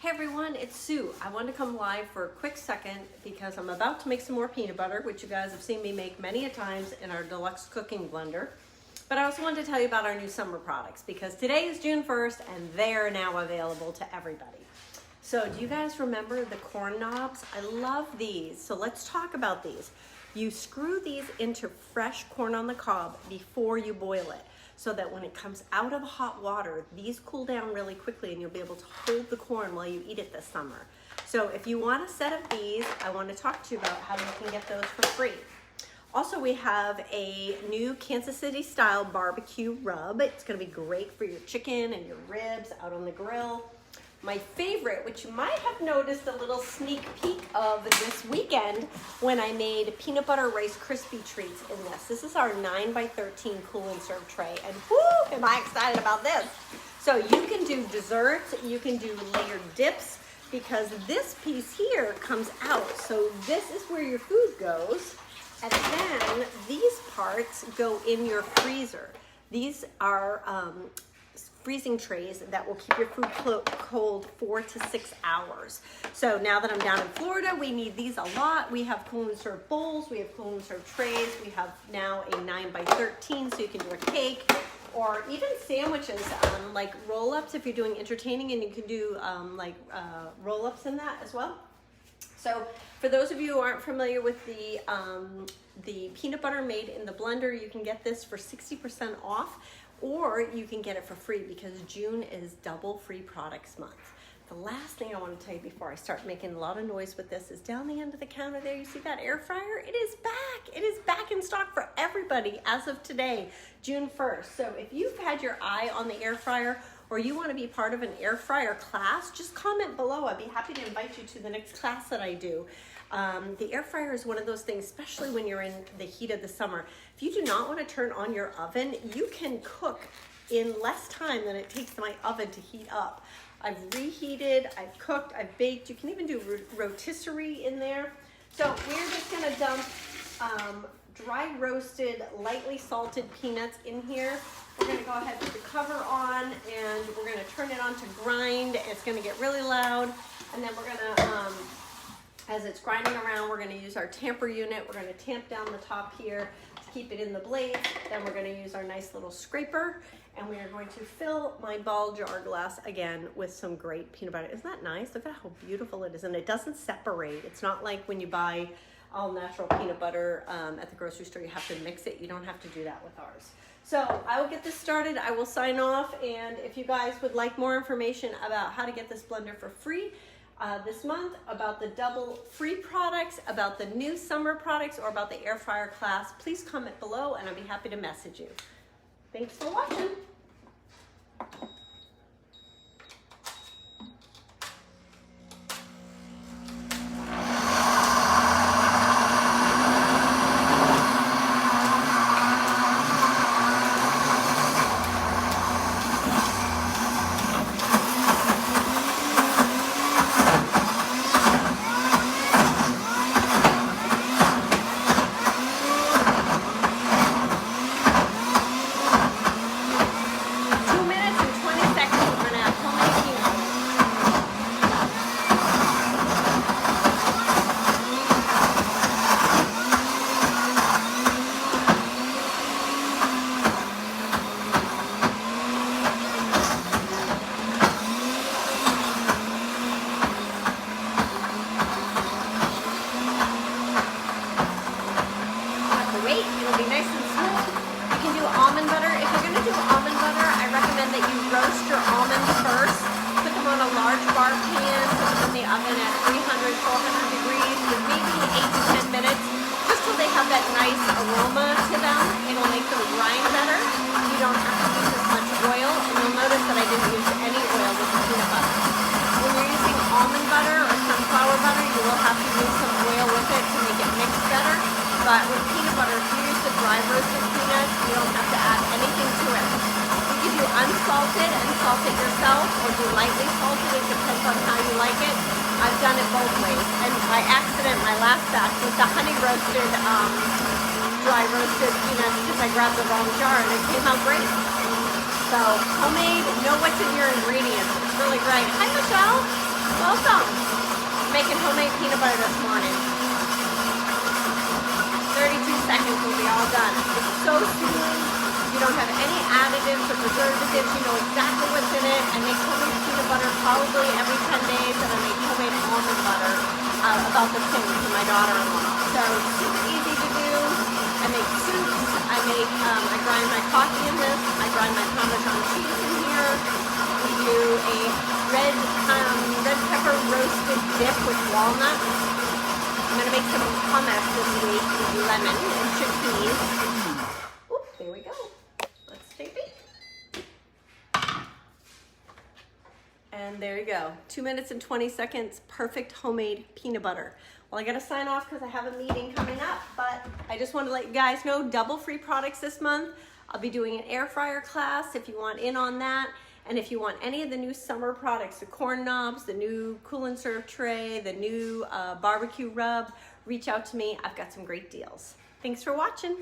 Hey everyone, it's Sue. I wanted to come live for a quick second because I'm about to make some more peanut butter, which you guys have seen me make many a times in our Deluxe cooking blender. But I also wanted to tell you about our new summer products because today is June 1st and they are now available to everybody. So do you guys remember the corn knobs? I love these. So let's talk about these. You screw these into fresh corn on the cob before you boil it, so that when it comes out of hot water, these cool down really quickly and you'll be able to hold the corn while you eat it this summer. So if you want a set of these, I want to talk to you about how you can get those for free. Also, we have a new Kansas City style barbecue rub. It's going to be great for your chicken and your ribs out on the grill. My favorite, which you might have noticed a little sneak peek of this weekend when I made peanut butter Rice Krispie treats in this. This is our 9x13 cool and serve tray, and whoo, am I excited about this. So you can do desserts, you can do layered dips, because this piece here comes out. So this is where your food goes, and then these parts go in your freezer. These are freezing trays that will keep your food cold 4 to 6 hours. So now that I'm down in Florida, we need these a lot. We have cool and serve bowls, we have cool and serve trays, we have now a 9x13, so you can do a cake or even sandwiches, like roll-ups if you're doing entertaining, and you can do roll-ups in that as well. So for those of you who aren't familiar with the peanut butter made in the blender, you can get this for 60% off, or you can get it for free because June is double free products month. The last thing I want to tell you before I start making a lot of noise with this is down the end of the counter there, you see that air fryer? It is back. It is back in stock for everybody as of today, June 1st. So if you've had your eye on the air fryer or you want to be part of an air fryer class, just comment below. I'd be happy to invite you to the next class that I do. The air fryer is one of those things, especially when you're in the heat of the summer. If you do not want to turn on your oven, you can cook in less time than it takes my oven to heat up. I've reheated, I've cooked, I've baked. You can even do rotisserie in there. So we're just going to dump dry roasted, lightly salted peanuts in here. We're going to go ahead and put the cover on, and we're going to turn it on to grind. It's going to get really loud, and then we're going to as it's grinding around, we're going to use our tamper unit. We're going to tamp down the top here to keep it in the blade. Then we're going to use our nice little scraper, and we are going to fill my ball jar glass again with some great peanut butter. Isn't that nice? Look at how beautiful it is, and it doesn't separate. It's not like when you buy all natural peanut butter at the grocery store, you have to mix it. You don't have to do that with ours. So I will get this started. I will sign off, and if you guys would like more information about how to get this blender for free, this month, about the double free products, about the new summer products, or about the air fryer class, please comment below and I'll be happy to message you. Thanks for watching. It'll be nice and smooth. You can do almond butter. If you're going to do almond butter, I recommend that you roast your almonds first. Put them on a large bar pan, put them in the oven at 300, 400 degrees for maybe 8 to 10 minutes, just till they have that nice aroma to them. It'll make them grind better. You don't have to use as much oil, and you'll notice that I didn't use any oil with the peanut butter. When you're using almond butter or sunflower butter, you will have to use some oil with it to make it mix better. But with peanut butter, if you use the dry roasted peanuts, you don't have to add anything to it. You can do unsalted and salt it yourself, or do lightly salted. It depends on how you like it. I've done it both ways. And by accident, my last batch was the honey roasted, dry roasted peanuts because I grabbed the wrong jar and it came out great. So homemade, know what's in your ingredients. It's really great. Hi, Michelle. Welcome. Making homemade peanut butter this morning. 32 seconds will be all done. It's so smooth. You don't have any additives or preservatives. You know exactly what's in it. I make homemade peanut butter probably every 10 days, and I make homemade almond butter about the same for my daughter-in-law. So super easy to do. I make soups. I grind my coffee in this. I grind my Parmesan cheese in here. We do a red pepper roasted dip with walnuts. I'm gonna make some hummus this week with lemon and chickpeas. Oop, there we go. Let's take a peek. And there you go. 2 minutes and 20 seconds, perfect homemade peanut butter. Well, I gotta sign off because I have a meeting coming up, but I just want to let you guys know, double free products this month. I'll be doing an air fryer class if you want in on that. And if you want any of the new summer products, the corn knobs, the new cool and serve tray, the new barbecue rub, reach out to me. I've got some great deals. Thanks for watching.